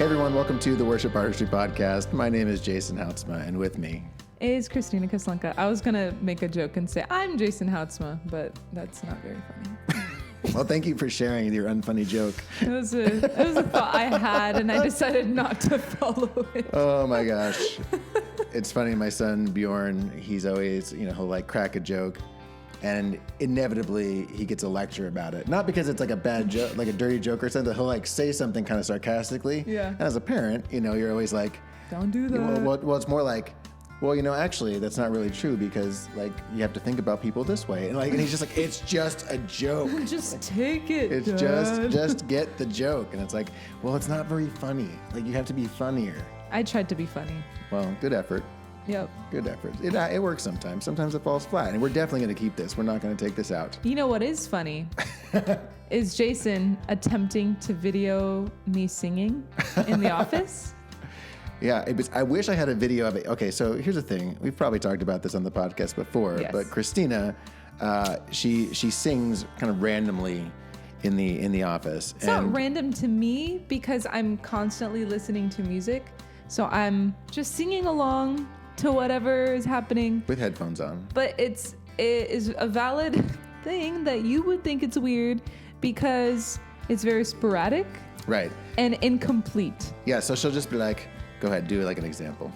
Hey everyone, welcome to the Worship Artistry podcast. My name is Jason Houtsma, and with me is Kristina Kaslenka. I was going to make a joke and say, I'm Jason Houtsma, but that's not very funny. Well, thank you for sharing your unfunny joke. It was a thought I had, and I decided not to follow it. Oh my gosh. It's funny, my son Bjorn, he's always, he'll like crack a joke, and inevitably he gets a lecture about it. Not because it's like a bad joke, like a dirty joke or something. He'll like say something kind of sarcastically. Yeah. And as a parent, you're always like, don't do that. Well, it's more like, well, actually, that's not really true because, like, you have to think about people this way. And he's just like, it's just a joke. Just take it, It's Dad. just get the joke. And it's like, well, it's not very funny. Like, you have to be funnier. I tried to be funny. Well, good effort. Yep. Good effort. It works sometimes. Sometimes it falls flat. And we're definitely going to keep this. We're not going to take this out. You know what is funny? Is Jason attempting to video me singing in the office. Yeah, I wish I had a video of it. Okay, so here's the thing. We've probably talked about this on the podcast before, Yes. but Kristina, she sings kind of randomly in the office. It's not random to me because I'm constantly listening to music. So I'm just singing along to whatever is happening. With headphones on. But it is a valid thing that you would think it's weird because it's very sporadic. Right. And incomplete. Yeah, so she'll just be like, go ahead, do like an example.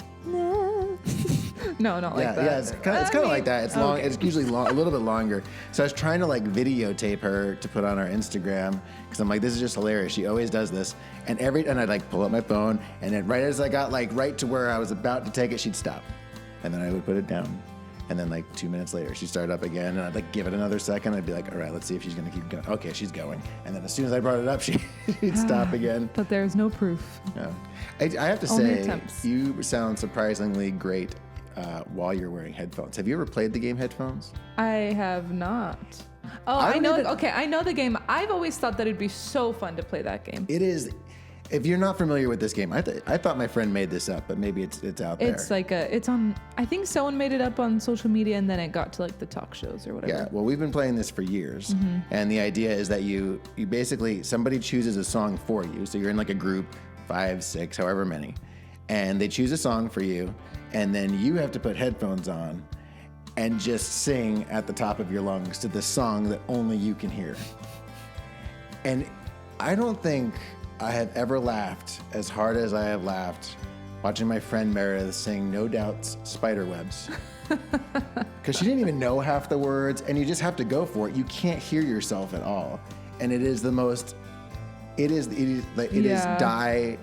No, not like that. Yeah, it's kind of like that. It's long. Okay. It's usually long, a little bit longer. So I was trying to like videotape her to put on our Instagram because I'm like, this is just hilarious. She always does this, and I'd like pull up my phone, and then right as I got like right to where I was about to take it, she'd stop, and then I would put it down, and then like 2 minutes later, she'd start up again, and I'd like give it another second. I'd be like, all right, let's see if she's gonna keep going. Okay, she's going, and then as soon as I brought it up, she'd stop again. But there's no proof. Yeah. I have to Only say, attempts. you sound surprisingly great while you're wearing headphones. Have you ever played the game Headphones? I have not. Oh, I know. Okay, I know the game. I've always thought that it'd be so fun to play that game. It is. If you're not familiar with this game, I thought my friend made this up, but maybe it's out there. It's like it's on. I think someone made it up on social media, and then it got to like the talk shows or whatever. Yeah. Well, we've been playing this for years, and the idea is that you basically somebody chooses a song for you. So you're in like a group, 5, 6, however many, and they choose a song for you, and then you have to put headphones on and just sing at the top of your lungs to the song that only you can hear. And I don't think I have ever laughed as hard as I have laughed watching my friend Meredith sing No Doubt's Spiderwebs. Because she didn't even know half the words, and you just have to go for it. You can't hear yourself at all. And it is the most, it is die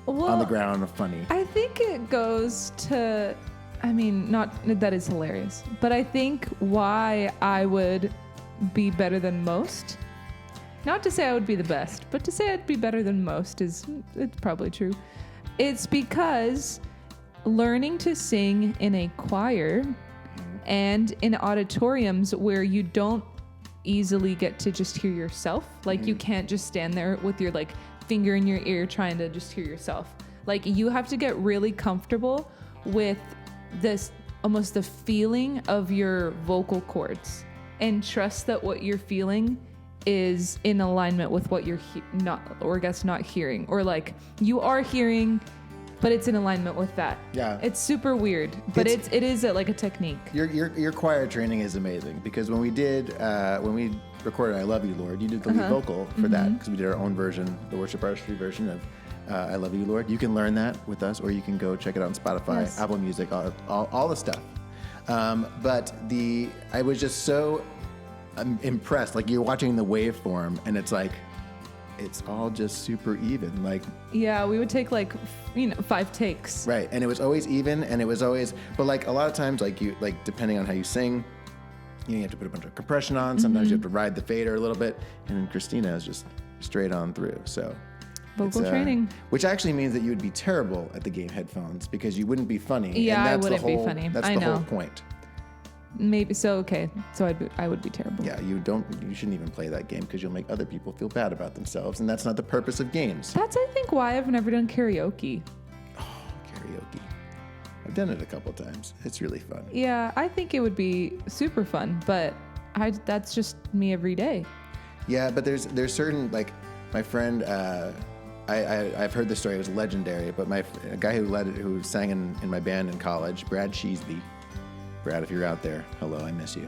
on the ground of funny. I think it goes to, I mean, not that it's hilarious, but I think why I would be better than most, not to say I would be the best, but to say I'd be better than most it's probably true. It's because learning to sing in a choir and in auditoriums where you don't easily get to just hear yourself, like you can't just stand there with your like finger in your ear trying to just hear yourself. Like you have to get really comfortable with this, almost the feeling of your vocal cords, and trust that what you're feeling is in alignment with what you're not hearing, or like you are hearing, but it's in alignment with that. Yeah. It's super weird, but it is like a technique. Your choir training is amazing, because when we recorded I Love You, Lord, you did the lead vocal for that, because we did our own version, the Worship Artistry version of I Love You, Lord. You can learn that with us, or you can go check it out on Spotify, Yes. Apple Music, all the stuff. But I was just so impressed. Like you're watching the waveform, and it's like, it's all just super even. Like, Yeah, we would take like 5 takes. right. And it was always even, and it was always, but like a lot of times, like depending on how you sing, you have to put a bunch of compression on. Sometimes you have to ride the fader a little bit. And then Kristina is just straight on through. So Vocal training. Which actually means that you would be terrible at the game Headphones, because you wouldn't be funny. Yeah, and I that's wouldn't be funny. That's I the know. whole point. Maybe so. Okay, so I would be terrible. Yeah, you shouldn't even play that game, because you'll make other people feel bad about themselves, and that's not the purpose of games. That's I think why I've never done karaoke. Karaoke. I've done it a couple times. It's really fun. Yeah, I think it would be super fun, but that's just me every day. Yeah, but there's certain, like my friend I've heard this story. It was legendary. But a guy who sang in my band in college, Brad Sheesby. Brad, if you're out there, hello, I miss you.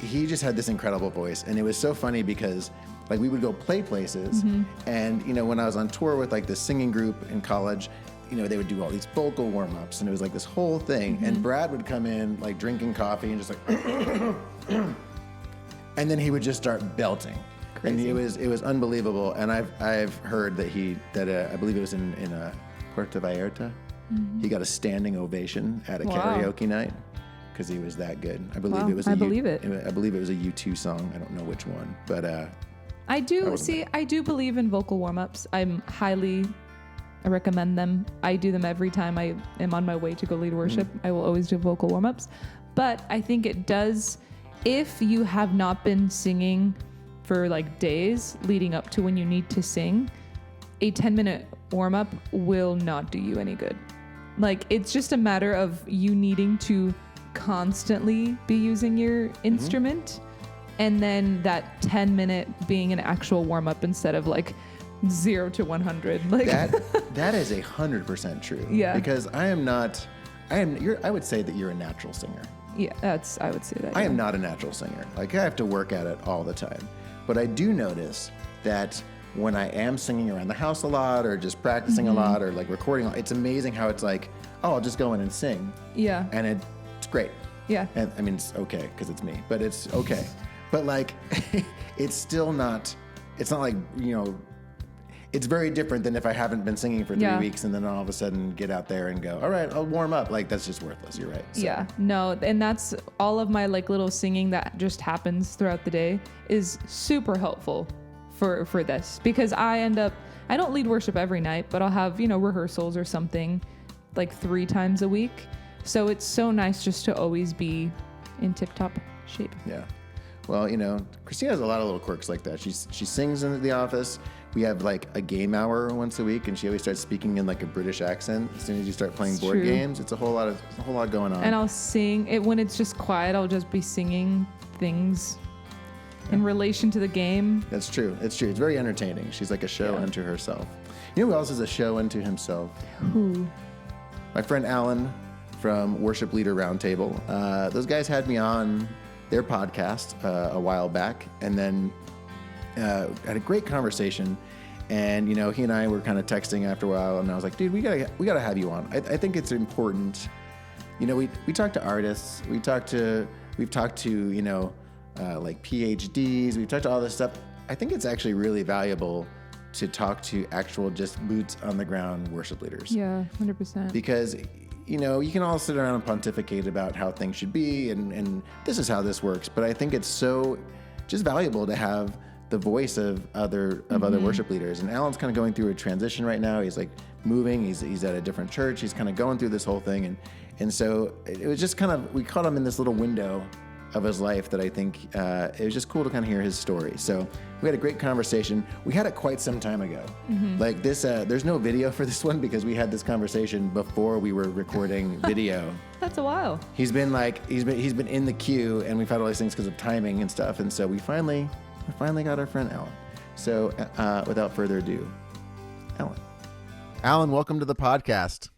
He just had this incredible voice, and it was so funny because like we would go play places, and when I was on tour with like this singing group in college, they would do all these vocal warm-ups, and it was like this whole thing. And Brad would come in like drinking coffee and just like, and then he would just start belting. Crazy. And it was unbelievable. And I've heard that I believe it was in Puerto Vallarta. He got a standing ovation at a karaoke night because he was that good. I believe it was. I believe it was a U2 song. I don't know which one, but I do believe in vocal warm-ups. I recommend them. I do them every time I am on my way to go lead worship. I will always do vocal warm-ups. But I think it does, if you have not been singing for like days leading up to when you need to sing, a 10-minute warm-up will not do you any good. Like, it's just a matter of you needing to constantly be using your instrument, and then that 10-minute being an actual warm-up instead of like 0 to 100. Like that is 100% true. Yeah. Because I would say that you're a natural singer. Yeah, I would say that. I am not a natural singer. Like, I have to work at it all the time. But I do notice that when I am singing around the house a lot, or just practicing a lot, or like recording, it's amazing how it's like, oh, I'll just go in and sing. Yeah. And it's great. Yeah. And I mean, it's okay because it's me, but it's okay. But like, it's still not, it's not like, it's very different than if I haven't been singing for 3 weeks and then all of a sudden get out there and go, all right, I'll warm up. Like, that's just worthless. You're right. So. Yeah, no. And that's all of my like little singing that just happens throughout the day is super helpful for this, because I don't lead worship every night, but I'll have, rehearsals or something like 3 times a week. So it's so nice just to always be in tip-top shape. Yeah. Well, Kristina has a lot of little quirks like that. She sings in the office. We have like a game hour once a week, and she always starts speaking in like a British accent as soon as you start playing board games. It's a whole lot going on. And I'll sing it when it's just quiet. I'll just be singing things in relation to the game. That's true. It's true. It's very entertaining. She's like a show unto herself. You know who else is a show unto himself? Who? My friend Alan from Worship Leader Roundtable. Those guys had me on their podcast a while back, and then had a great conversation. And he and I were kind of texting after a while, and I was like, dude, we gotta have you on. I think it's important. We talk to artists. We've talked to like PhDs. We've talked to all this stuff. I think it's actually really valuable to talk to actual just boots on the ground worship leaders. Yeah, 100%. Because you can all sit around and pontificate about how things should be and this is how this works. But I think it's so just valuable to have the voice of other worship leaders. And Alan's kind of going through a transition right now. He's like moving. He's at a different church. He's kind of going through this whole thing. And so it was just kind of, we caught him in this little window of his life that I think it was just cool to kind of hear his story. So we had a great conversation. We had it quite some time ago. Like this, there's no video for this one because we had this conversation before we were recording video. That's a while. He's been in the queue, and we've had all these things because of timing and stuff. And so we finally got our friend Alan. So without further ado, Alan, welcome to the podcast.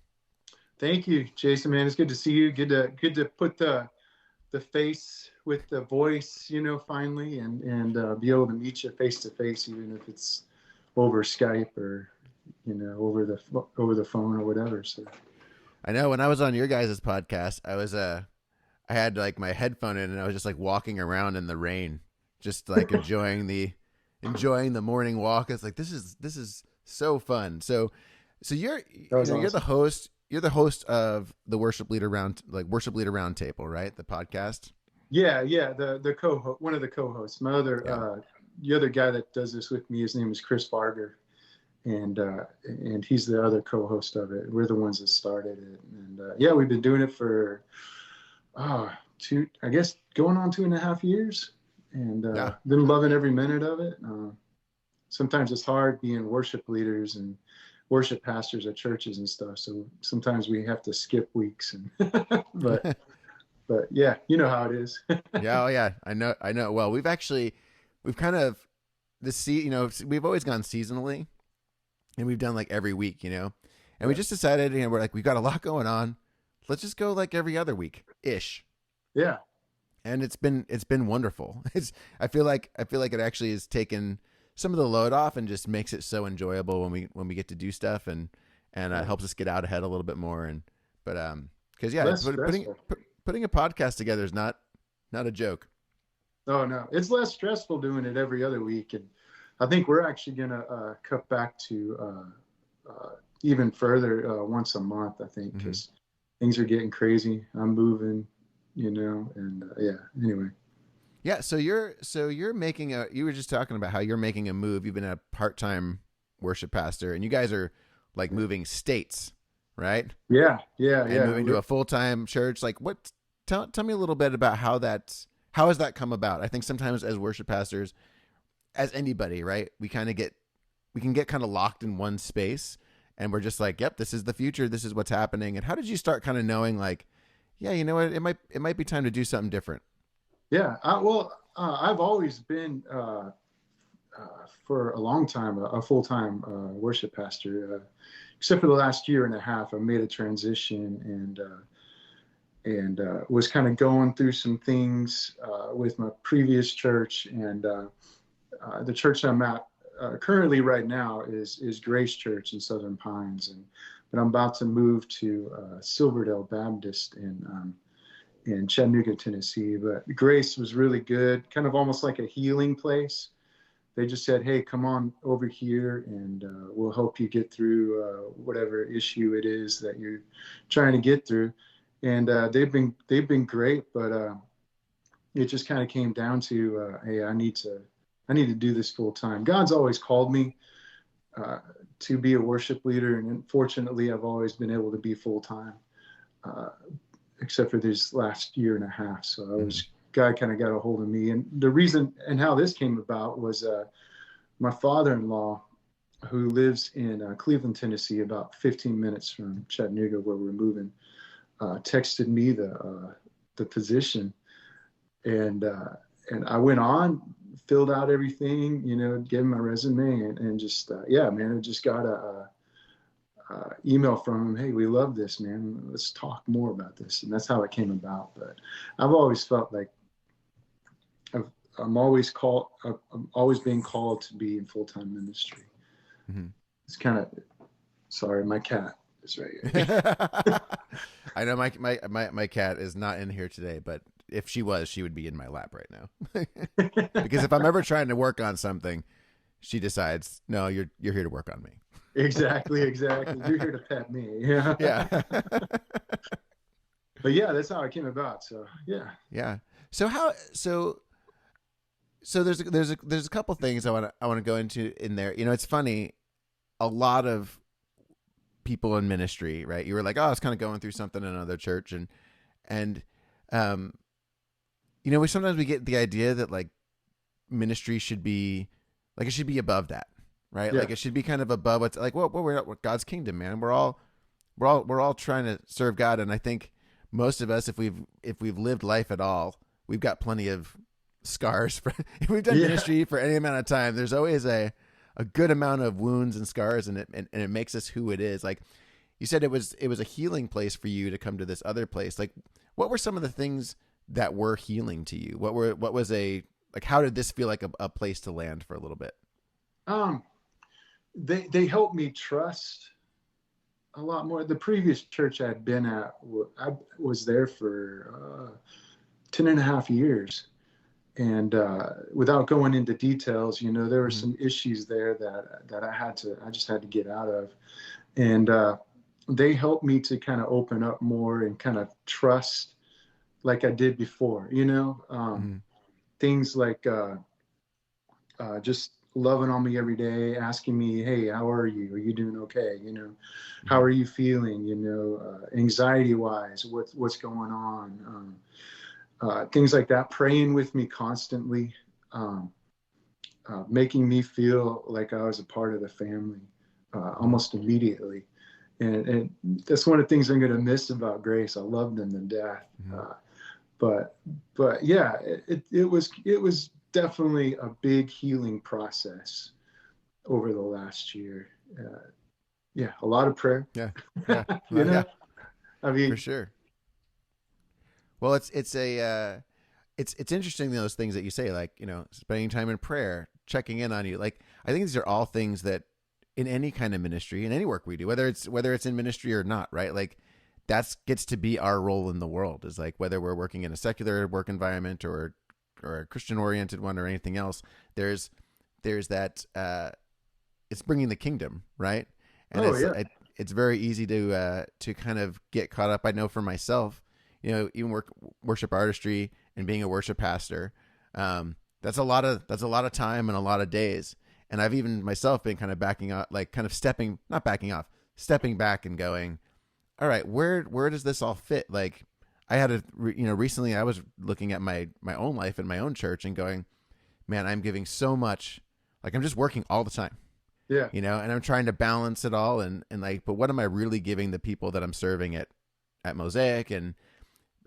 Thank you, Jason, man. It's good to see you. Good to put the face with the voice, finally, and be able to meet you face to face, even if it's over Skype or, over the phone or whatever. So I know when I was on your guys' podcast, I had like my headphone in and I was just like walking around in the rain, just like enjoying the morning walk. It's like, this is so fun. So you're the host. You're the host of the Worship Leader Roundtable, right? The podcast. Yeah. The co-host, one of the co-hosts. My other, the other guy that does this with me, his name is Chris Barger, and he's the other co-host of it. We're the ones that started it, and we've been doing it for going on 2.5 years, and been loving every minute of it. Sometimes it's hard being worship leaders and worship pastors at churches and stuff, so sometimes we have to skip weeks, and but yeah, you know how it is. yeah, I know. Well, we've always gone seasonally, and we've done like every week, and we just decided, we're like, we've got a lot going on. Let's just go like every other week ish. Yeah. And it's been wonderful. I feel like it actually has taken some of the load off and just makes it so enjoyable when we get to do stuff, and helps us get out ahead a little bit more. Because putting a podcast together is not a joke. Oh no, it's less stressful doing it every other week, and I think we're actually gonna cut back to even further once a month. I think because things are getting crazy. I'm moving, and Anyway. Yeah. So you're making you were just talking about how you're making a move. You've been a part-time worship pastor, and you guys are like moving states, right? Yeah. Moving to a full-time church. Like what? Tell me a little bit about how has that come about? I think sometimes as worship pastors, as anybody, right, we can get kind of locked in one space, and we're just like, yep, this is the future. This is what's happening. And how did you start kind of knowing like, yeah, you know what, it might be time to do something different? Yeah. I've always been, for a long time, a full-time worship pastor, except for the last year and a half. I made a transition and was kind of going through some things with my previous church, and the church I'm at currently right now is Grace Church in Southern Pines, but I'm about to move to Silverdale Baptist in Chattanooga, Tennessee. But Grace was really good, kind of almost like a healing place. They just said, hey, come on over here and we'll help you get through whatever issue it is that you're trying to get through. And they've been great, but it just kind of came down to, hey, I need to do this full time. God's always called me to be a worship leader, and fortunately, I've always been able to be full time, except for this last year and a half. So God kind of got a hold of me, and the reason and how this came about was my father-in-law, who lives in Cleveland, Tennessee, about 15 minutes from Chattanooga, where we're moving. Texted me the position, and I went on, filled out everything, gave him my resume, and just I just got a email from him. Hey, we love this, man. Let's talk more about this, and that's how it came about. But I've always felt like I'm always being called to be in full-time ministry. Mm-hmm. It's kind of sorry, my cat. Is right here. I know my cat is not in here today, but if she was, she would be in my lap right now. Because if I'm ever trying to work on something, she decides, no, you're here to work on me. Exactly. You're here to pet me. Yeah. But yeah, that's how it came about. So yeah. So there's a couple things I want to go into in there. It's funny, a lot of people in ministry, right? You were like, oh, I was kind of going through something in another church, and sometimes we get the idea that like ministry should be like, it should be above that, right? Yeah. Like it should be kind of above what's like, we're God's kingdom, man. We're all trying to serve God, and I think most of us, if we've lived life at all, we've got plenty of scars. If we've done ministry for any amount of time, there's always a good amount of wounds and scars, and it makes us who it is. Like you said, it was a healing place for you to come to this other place. Like, what were some of the things that were healing to you? How did this feel like a place to land for a little bit? They helped me trust a lot more. The previous church I'd been at, I was there for 10 and a half years. And without going into details, there were some issues there that I just had to get out of. And they helped me to kind of open up more and kind of trust like I did before, things like just loving on me every day, asking me, hey, how are you? Are you doing okay? How are you feeling? Anxiety wise, what's going on? Things like that, praying with me constantly, making me feel like I was a part of the family almost immediately. And that's one of the things I'm going to miss about Grace. I love them to death. But yeah, it was definitely a big healing process. over the last year. Yeah, a lot of prayer. Yeah. Yeah. You know, Yeah. I mean, For sure. Well, it's interesting those things that you say, like, spending time in prayer, checking in on you. Like, I think these are all things that in any kind of ministry, in any work we do, whether it's in ministry or not, right? Like, that's gets to be our role in the world, is like whether we're working in a secular work environment or a Christian oriented one or anything else. There's that it's bringing the kingdom, right? And it's very easy to kind of get caught up. I know for myself, even worship artistry and being a worship pastor, that's a lot of time and a lot of days. And I've even myself been kind of backing up, like kind of stepping back and going, all right, where does this all fit? Like, I had recently I was looking at my own life and my own church and going, man, I'm giving so much, like I'm just working all the time. yeah, And I'm trying to balance it all and like, but what am I really giving the people that I'm serving at Mosaic and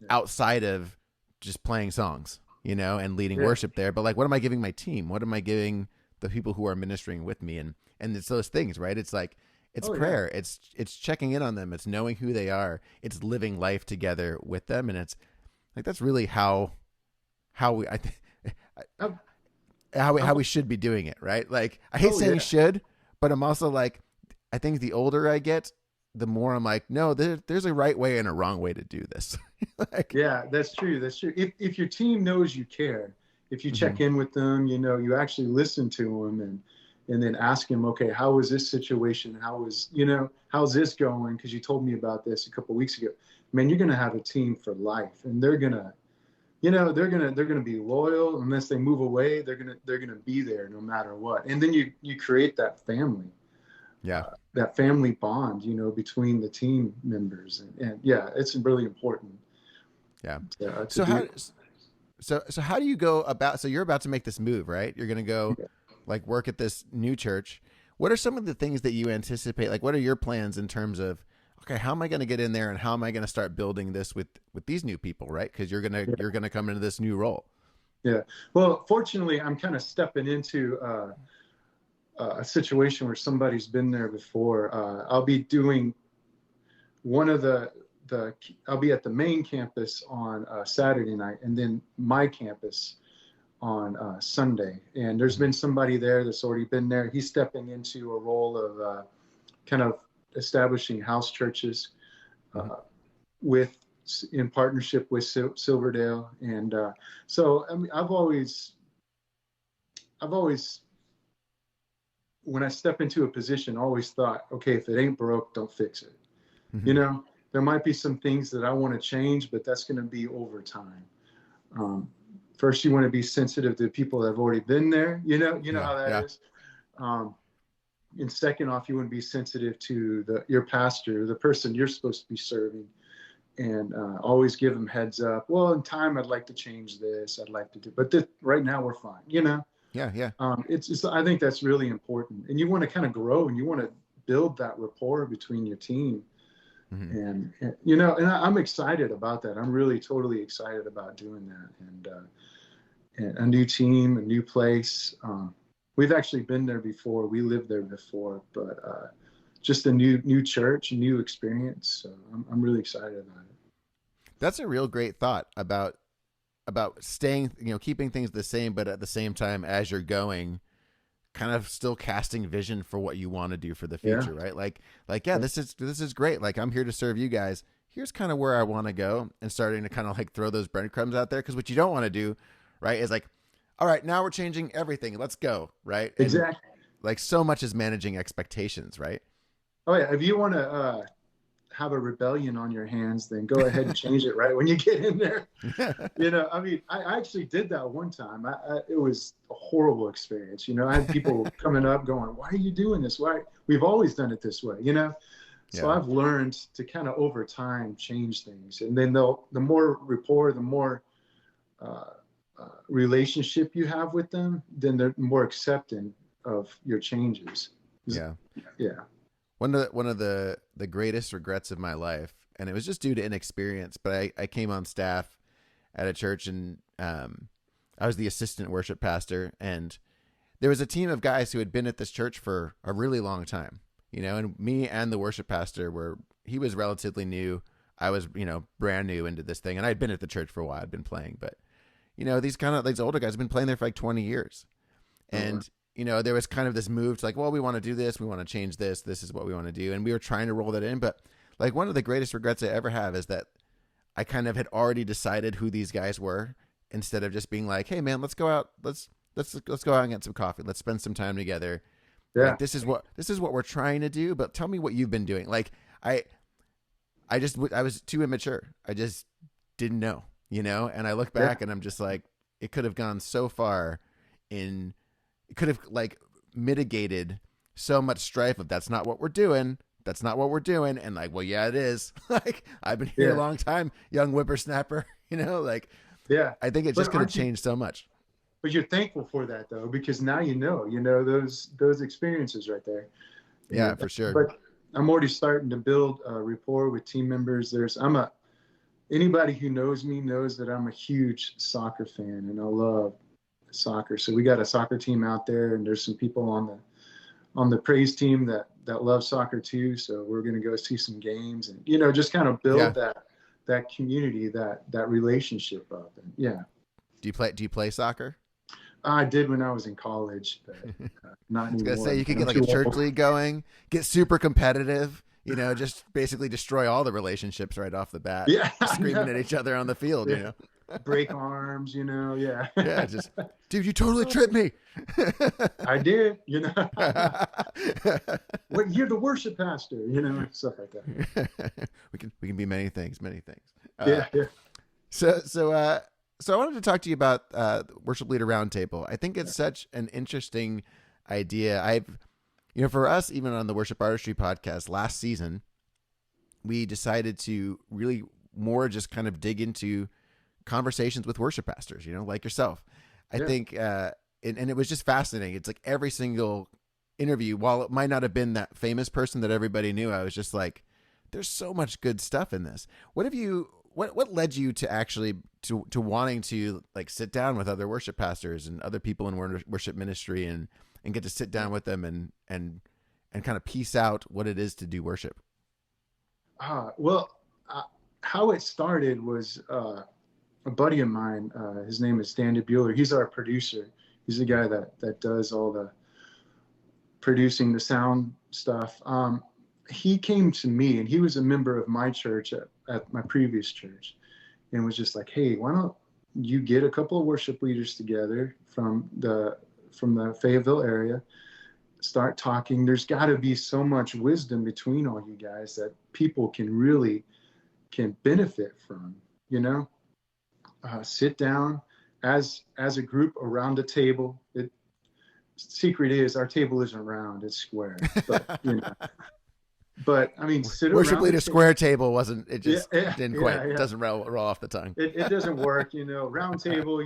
outside of just playing songs, and leading worship there? But like, what am I giving my team? What am I giving the people who are ministering with me? And it's those things, right? It's like, it's prayer. Yeah. It's checking in on them. It's knowing who they are. It's living life together with them. And it's like, that's really how we should be doing it, right? Like, I hate saying should, but I'm also like, I think the older I get, the more I'm like, no, there's a right way and a wrong way to do this. Like, yeah, that's true. That's true. If your team knows you care, if you check in with them, you actually listen to them and then ask them, okay, how was this situation? How's this going? Because you told me about this a couple of weeks ago. Man, you're going to have a team for life, and they're going to, they're going to be loyal. Unless they move away, they're going to be there no matter what. And then you create that family. Yeah. That family bond, between the team members. And yeah, it's really important. Yeah. So how do you go about, so you're about to make this move, right? You're going to go like work at this new church. What are some of the things that you anticipate? Like, what are your plans in terms of, okay, how am I going to get in there and how am I going to start building this with these new people, right? Because you're going to come into this new role. Yeah. Well, fortunately, I'm kind of stepping into a situation where somebody's been there before. I'll be doing one of I'll be at the main campus on Saturday night, and then my campus on Sunday. And there's been somebody there that's already been there. He's stepping into a role of kind of establishing house churches in partnership with Silverdale. And so, I mean, I've always, when I step into a position, always thought, okay, if it ain't broke, don't fix it. Mm-hmm. There might be some things that I want to change, but that's going to be over time. First, you want to be sensitive to people that have already been there. How that is. And second off, you want to be sensitive to your pastor, the person you're supposed to be serving, and always give them heads up. Well, in time, I'd like to change this. I'd like to do, but right now we're fine. Yeah. It's I think that's really important, and you want to kind of grow, and you want to build that rapport between your team. Mm-hmm. And I'm excited about that. I'm really totally excited about doing that. And a new team, a new place. We've actually been there before. We lived there before, but just a new church, a new experience. So I'm really excited about it. That's a real great thought about staying, keeping things the same, but at the same time, as you're going, kind of still casting vision for what you want to do for the future, right? Like, this is great. Like, I'm here to serve you guys. Here's kind of where I want to go, and starting to kind of like throw those breadcrumbs out there. Because what you don't want to do, right, is like, all right, now we're changing everything. Let's go, right? Exactly. And like, so much is managing expectations, right? Oh yeah. If you want to have a rebellion on your hands, then go ahead and change it right when you get in there. I mean, I actually did that one time. It was a horrible experience. I had people coming up going, why are you doing this? Why? We've always done it this way, So I've learned to kind of over time change things. And then the more rapport, the more relationship you have with them, then they're more accepting of your changes. Yeah. One of the greatest regrets of my life, and it was just due to inexperience, but I came on staff at a church, and I was the assistant worship pastor, and there was a team of guys who had been at this church for a really long time, and me and the worship pastor he was relatively new. I was, brand new into this thing, and I'd been at the church for a while. I'd been playing, but these older guys have been playing there for like 20 years. And, there was kind of this move to like, well, we want to do this. We want to change this. This is what we want to do. And we were trying to roll that in. But like one of the greatest regrets I ever have is that I kind of had already decided who these guys were instead of just being like, hey man, let's go out. Let's go out and get some coffee. Let's spend some time together. Yeah. Like, this is what we're trying to do, but tell me what you've been doing. Like I was too immature. I just didn't know, and I look back and I'm just like, it could have gone so far it could have like mitigated so much strife of that's not what we're doing. That's not what we're doing. And like, well, yeah, it is. Like I've been here a long time, young whippersnapper, like, I think it just could have changed so much. But you're thankful for that though, because now those experiences right there. Yeah, for sure. But I'm already starting to build a rapport with team members. Anybody who knows me knows that I'm a huge soccer fan and I love soccer. So we got a soccer team out there, and there's some people on the praise team that love soccer too. So we're going to go see some games and, just kind of build that community, that relationship up. And Do you play soccer? I did when I was in college, but not anymore. I was going to say, you could get like a church league going, get super competitive, just basically destroy all the relationships right off the bat. Yeah. Screaming at each other on the field, Break arms, yeah. Yeah, just, dude, you totally tripped me. I did, What, you're the worship pastor, stuff like that. We can be many things. Yeah. So I wanted to talk to you about Worship Leader Roundtable. I think it's such an interesting idea. For us, even on the Worship Artistry podcast last season, we decided to really more just kind of dig into conversations with worship pastors, like yourself. I think, and it was just fascinating. It's like every single interview, while it might not have been that famous person that everybody knew, I was just like, there's so much good stuff in this. What led you to actually to wanting to like sit down with other worship pastors and other people in worship ministry and get to sit down with them and kind of piece out what it is to do worship? How it started was a buddy of mine. His name is Danny Bueller. He's our producer. He's the guy that does all the producing, the sound stuff. He came to me, and he was a member of my church at my previous church, and was just like, hey, why don't you get a couple of worship leaders together from the Fayetteville area, start talking. There's got to be so much wisdom between all you guys that people can benefit from, sit down as a group around a table. Secret is our table isn't round, it's square, but But I mean, worship leader square table wasn't. It just didn't quite. It doesn't roll off the tongue. It doesn't work, Round table,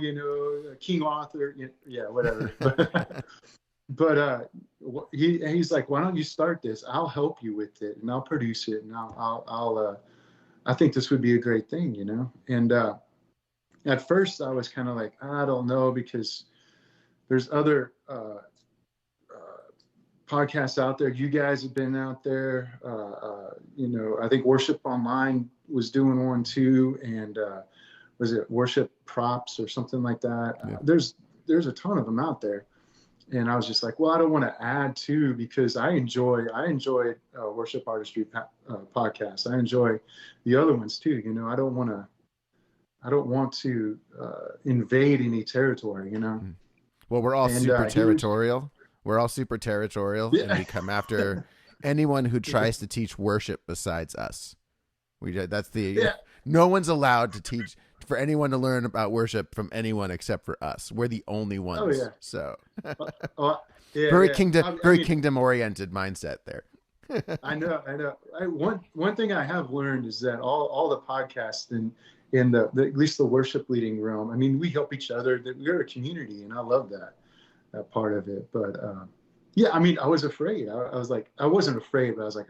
King Arthur, whatever. But he's like, why don't you start this? I'll help you with it, and I'll produce it, and I think this would be a great thing, And at first, I was kind of like, I don't know, because there's other podcasts out there. You guys have been out there. I think Worship Online was doing one too, and was it Worship Props or something like that? Yeah. There's a ton of them out there, and I was just like, well, I don't want to add to, because I enjoy Worship Artistry podcast. I enjoy the other ones too. I don't want to invade any territory. Well, we're all super territorial. We're all super territorial, and we come after anyone who tries to teach worship besides us. No one's allowed to teach for anyone to learn about worship from anyone except for us. We're the only ones. Oh, yeah. So very kingdom oriented mindset there. I know. One thing I have learned is that all the podcasts in the at least the worship leading realm, I mean, we help each other. That we're a community, and I love that part of it. But I mean, I was afraid. I was like, I wasn't afraid, but I was like,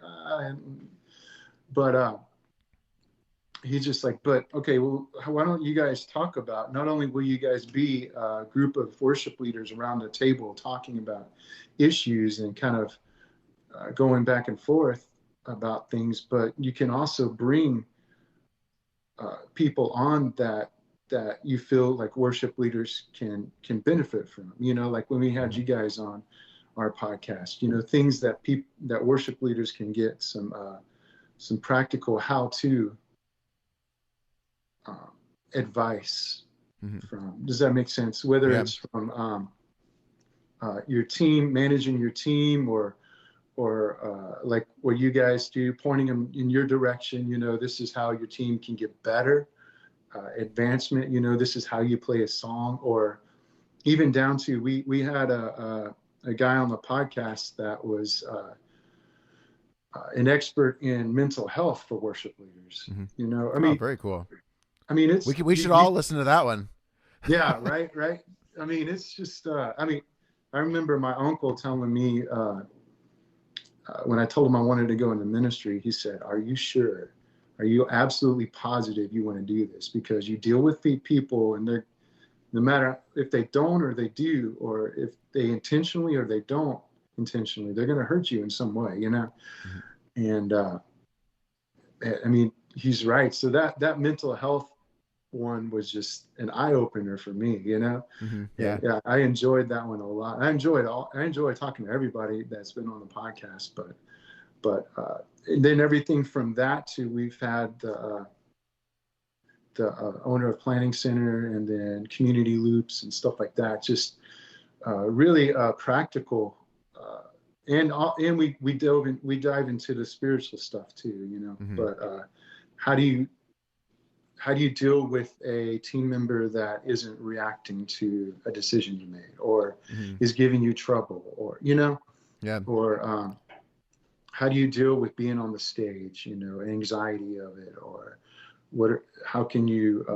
he's just like, but okay, well, why don't you guys talk about, not only will you guys be a group of worship leaders around the table talking about issues and kind of going back and forth about things, but you can also bring people on that you feel like worship leaders can benefit from. You know, like when we had you guys on our podcast, you know, things that that worship leaders can get some practical how-to advice from. Does that make sense? Whether it's from your team, managing your team, or like what you guys do, pointing them in your direction. You know, this is how your team can get better, advancement. You know, this is how you play a song, or even down to we had a guy on the podcast that was an expert in mental health for worship leaders. You know, I mean, very cool. I mean, it's we should all listen to that one. Yeah, right. I mean, it's just. I mean, I remember my uncle telling me when I told him I wanted to go into ministry, he said, "Are you sure? Are you absolutely positive you want to do this? Because you deal with people, and they're, no matter if they don't or they do, or if they intentionally or they don't intentionally, they're going to hurt you in some way, you know." And I mean, he's right. So that mental health one was just an eye opener for me, you know. Yeah, I enjoyed that one a lot. I enjoy talking to everybody that's been on the podcast, but and then everything from that to, we've had the owner of Planning Center, and then community loops and stuff like that. Just really practical, and we dive into the spiritual stuff too, you know. But how do you deal with a team member that isn't reacting to a decision you made, or is giving you trouble, or, you know, or how do you deal with being on the stage, you know, anxiety of it, or how can you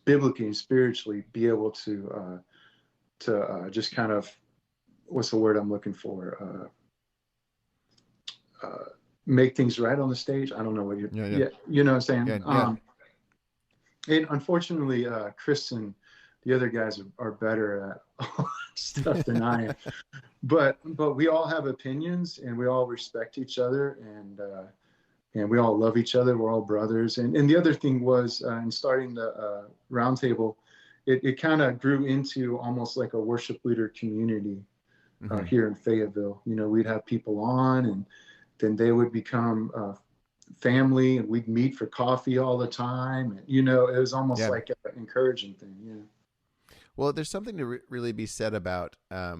biblically and spiritually be able to just kind of, what's the word I'm looking for? Make things right on the stage. I don't know what you know what I'm saying? And unfortunately, Chris and the other guys are better at all stuff than I am. But we all have opinions, and we all respect each other, and we all love each other. We're all brothers. And the other thing was, in starting the Roundtable, it kind of grew into almost like a worship leader community here in Fayetteville. You know, we'd have people on, and then they would become family, and we'd meet for coffee all the time. And, you know, it was almost like an encouraging thing. Yeah. Well, there's something to really be said about like,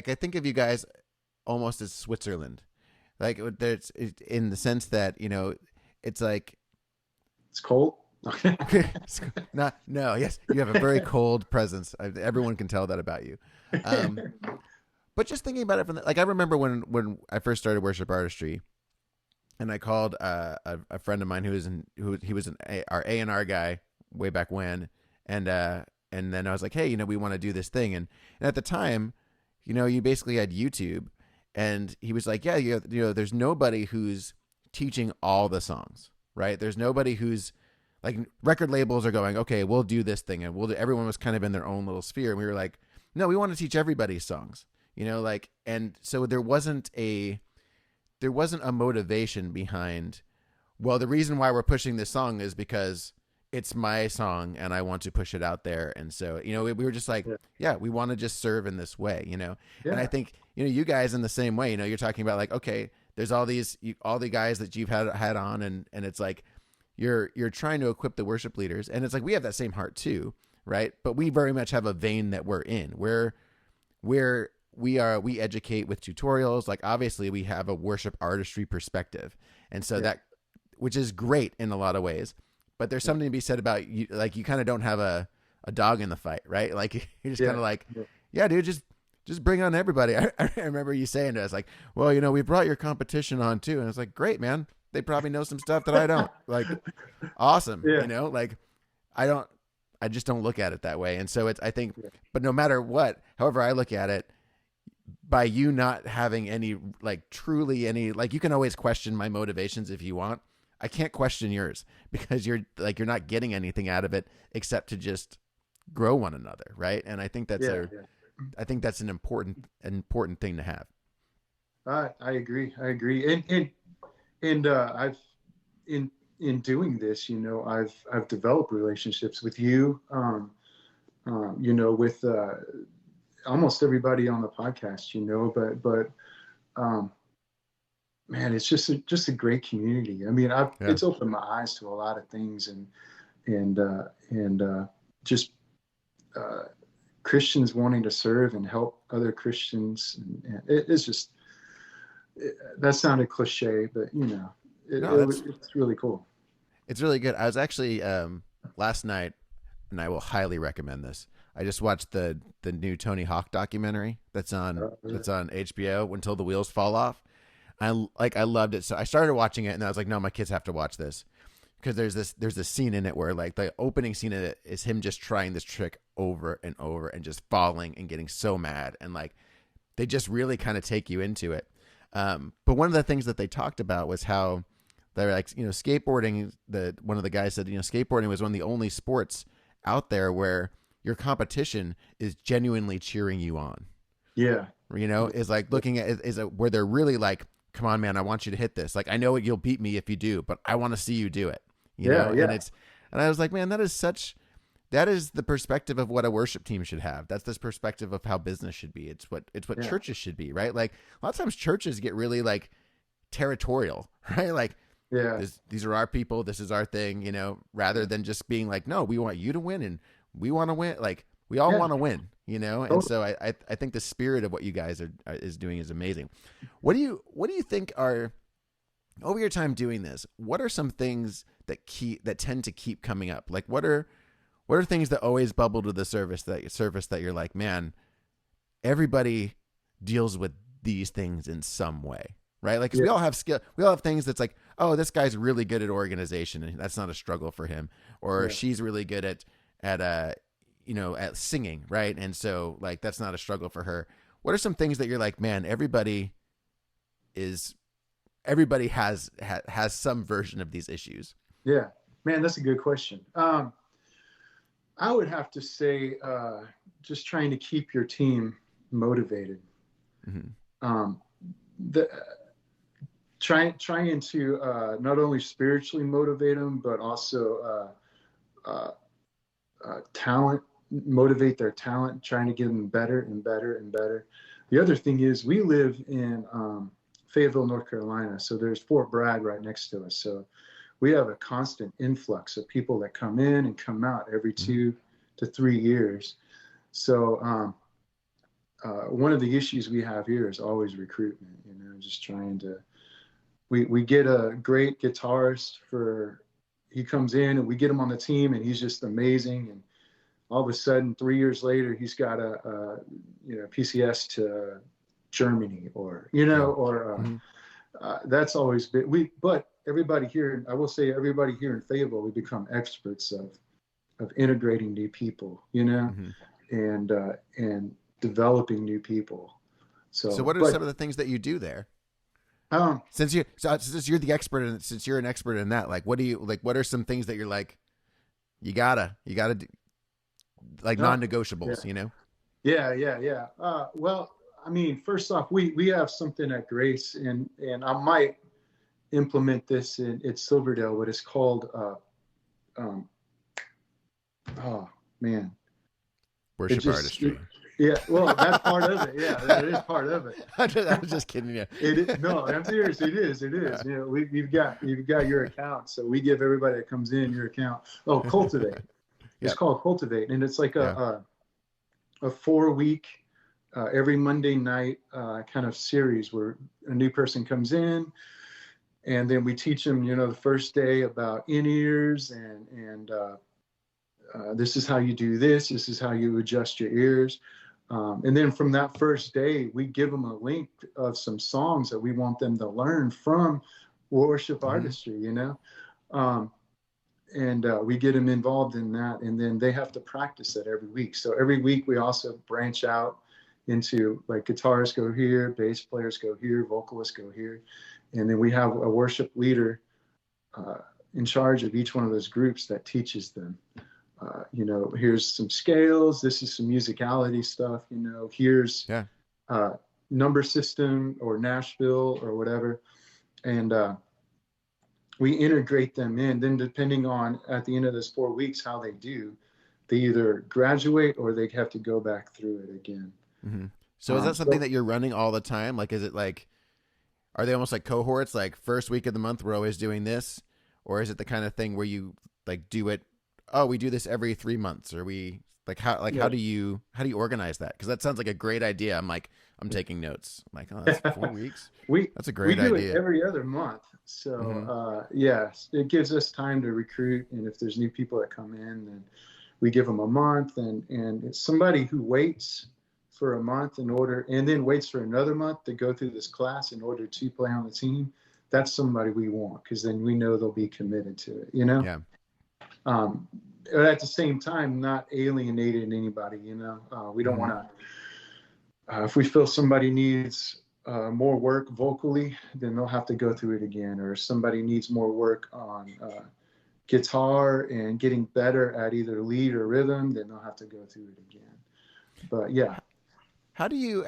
I think of you guys almost as Switzerland, like there's in the sense that, you know, it's like it's cold. Yes, you have a very cold presence. Everyone can tell that about you. But just thinking about it from like, I remember when I first started Worship Artistry, and I called a friend of mine who was our A&R guy way back when, and then I was like, hey, you know, we want to do this thing, and at the time, you know, you basically had YouTube, and he was like, yeah, you know, there's nobody who's teaching all the songs, right? There's nobody who's like, record labels are going, okay, we'll do this thing, and everyone was kind of in their own little sphere, and we were like, no, we want to teach everybody's songs. You know, like, and so there wasn't a motivation behind, well, the reason why we're pushing this song is because it's my song and I want to push it out there. And so, you know, we were just like, we want to just serve in this way, you know? And I think, you know, you guys in the same way, you know, you're talking about like, okay, there's all the guys that you've had on, and it's like, you're trying to equip the worship leaders. And it's like, we have that same heart too, right? But we very much have a vein that we're in, where we educate with tutorials. Like, obviously we have a worship artistry perspective. And so that, which is great in a lot of ways, but there's something to be said about you. Like, you kind of don't have a dog in the fight, right? Like, you're just kind of like, dude, just bring on everybody. I remember you saying to us like, well, you know, we brought your competition on too. And it's like, great, man. They probably know some stuff that I don't. Like, awesome. You know, like, I just don't look at it that way. And so I think, but no matter what, however I look at it, by you not having any, like, truly any, like, you can always question my motivations if you want. I can't question yours because you're not getting anything out of it except to just grow one another. Right. And I think that's I think that's an important thing to have. I agree. And I've, in doing this, you know, I've developed relationships with you, you know, with almost everybody on the podcast, you know, but man, it's just a great community. I mean, it's opened my eyes to a lot of things, and just Christians wanting to serve and help other Christians. And it's just, that sounded cliche, but you know, it's really cool. It's really good. I was actually last night, and I will highly recommend this. I just watched the new Tony Hawk documentary that's on HBO, Until the Wheels Fall Off. I loved it. So I started watching it, and I was like, no, my kids have to watch this, because there's this scene in it where, like, the opening scene of it is him just trying this trick over and over and just falling and getting so mad, and like they just really kind of take you into it. But one of the things that they talked about was how they're like, you know, skateboarding. One of the guys said, you know, skateboarding was one of the only sports out there where your competition is genuinely cheering you on. Yeah. You know, is like looking at where they're really like, come on, man, I want you to hit this. Like, I know you'll beat me if you do, but I want to see you do it. You know? Yeah. And I was like, man, that is the perspective of what a worship team should have. That's this perspective of how business should be. It's what churches should be, right? Like, a lot of times churches get really like territorial, right? Like, these are our people, this is our thing, you know, rather than just being like, no, we want you to win and we want to win. Like, we all want to win, you know? And so I think the spirit of what you guys is doing is amazing. What do you think are, over your time doing this, what are some things that tend to keep coming up? Like, what are things that always bubble to the surface that you're like, man, everybody deals with these things in some way, right? Like, 'cause we all have skill. We all have things that's like, oh, this guy's really good at organization, and that's not a struggle for him. Or she's really good at singing, right? And so, like, that's not a struggle for her. What are some things that you're like, man, everybody has some version of these issues? Yeah, man, that's a good question. I would have to say, just trying to keep your team motivated. Mm-hmm. Trying to not only spiritually motivate them, but also motivate their talent, trying to get them better and better and better. The other thing is, we live in Fayetteville, North Carolina, so there's Fort Bragg right next to us. So we have a constant influx of people that come in and come out every 2 to 3 years. So one of the issues we have here is always recruitment, you know, just trying to, we get a great guitarist he comes in and we get him on the team and he's just amazing. And all of a sudden, 3 years later, he's got a PCS to Germany that's always been, but everybody here, I will say everybody here in Fayetteville, we become experts of integrating new people, you know, and developing new people. So what are some of the things that you do there? Since you're the expert and since you're an expert in that, like, what are some things that you're like, you gotta do, like, non-negotiables, you know? Yeah. Well, I mean, first off, we have something at Grace, and I might implement this at Silverdale, but it's called, worship artistry. Yeah, well, that's part of it. Yeah, that is part of it. I was just kidding you. No, I'm serious. It is. Yeah. You know, you've got your account, so we give everybody that comes in your account. Oh, Cultivate. It's called Cultivate, and it's like a 4-week, every Monday night kind of series where a new person comes in, and then we teach them, you know, the first day about in-ears and this is how you do this. This is how you adjust your ears. And then from that first day, we give them a link of some songs that we want them to learn from worship artistry, you know? And we get them involved in that. And then they have to practice that every week. So every week we also branch out into like guitarists go here, bass players go here, vocalists go here. And then we have a worship leader in charge of each one of those groups that teaches them. Here's some scales. This is some musicality stuff. Here's number system or Nashville or whatever. And we integrate them in. Then depending on at the end of those 4 weeks, how they do, they either graduate or they have to go back through it again. Mm-hmm. So is that something that you're running all the time? Like, is it like, are they almost like cohorts? Like first week of the month, we're always doing this, or is it the kind of thing where you like do it? Oh, we do this every 3 months, or we like how do you organize that? Because that sounds like a great idea. I'm taking notes. I'm like, oh, that's 4 weeks. That's a great idea. We do it every other month. So yes, it gives us time to recruit, and if there's new people that come in, then we give them a month, and it's somebody who waits for a month and then waits for another month to go through this class in order to play on the team. That's somebody we want, because then we know they'll be committed to it, Yeah. But at the same time, not alienating anybody, we don't want to, if we feel somebody needs more work vocally, then they'll have to go through it again. Or somebody needs more work on guitar and getting better at either lead or rhythm, then they'll have to go through it again. But yeah. How do you